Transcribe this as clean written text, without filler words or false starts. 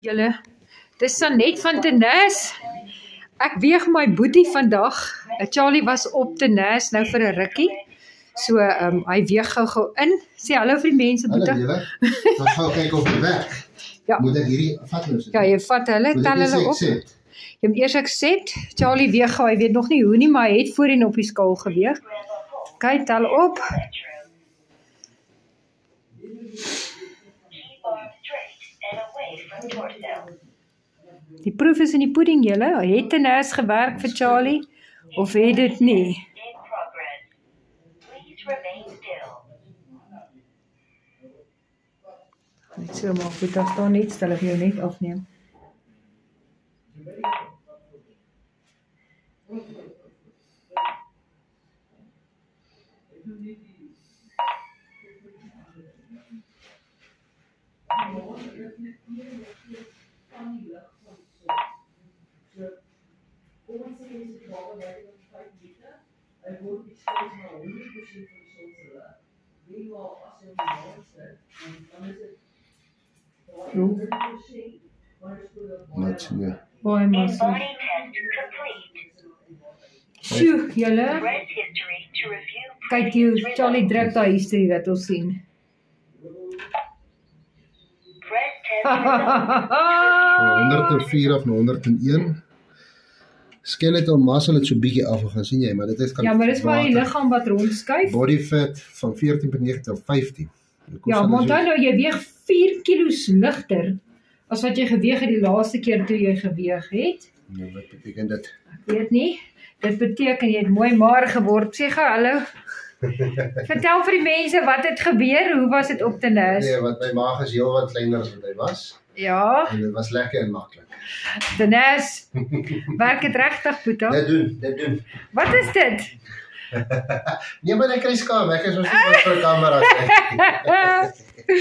Julle, dis Sanet van Tenes. Ek weeg my boetie vandag. Charlie was op Tenes nou vir 'n rukkie. So, hy weeg gou in. Sê hallo vir die mense, boetie. Hallo julle. Ons gaan kyk of dit werk. Ja. Moet ek hierdie vat nou? Ja, jy vat hulle, tel hulle op. Jy moet eers accept. Charlie weeg gou, hy weet nog nie hoe nie, maar hy het voorheen op die skaal geweeg. Kyk, tel op. Die proef is in die pudding, julle. Het Tenes gewerk vir Charlie of het dit nie? Net so maak, moet daar staan net stel, ek jou net afneem. Net so. Baie massa. Sjoe, julle. Kyk hier, Charlie druk daai history wat ons sien. 104 af na 101. Skeletal muscle het so bietjie afgegaan, sien jy, maar dit is kan. Ja, maar dis maar die liggaam wat rondskuif. Body fat van 14.9 tot 15. Ja, maar onthou nou, jy weeg 4 kilos ligter as wat jy geweeg het die laaste keer toe jy geweeg het. Nou, wat beteken dit? Ek weet nie. Dit beteken jy het mooi maar geword. Sê gou hallo. Vertel vir die mense wat het gebeur, hoe was dit op Tenes? Nee, want my maag is heel wat kleiner as wat hy was. Ja. En dit was lekker en maklik. Tenes, werk het regtig, Boeta? Dit doen. Wat is dit? Nee, maar ek kry skaam, ek is ons nie vir 'n kamera.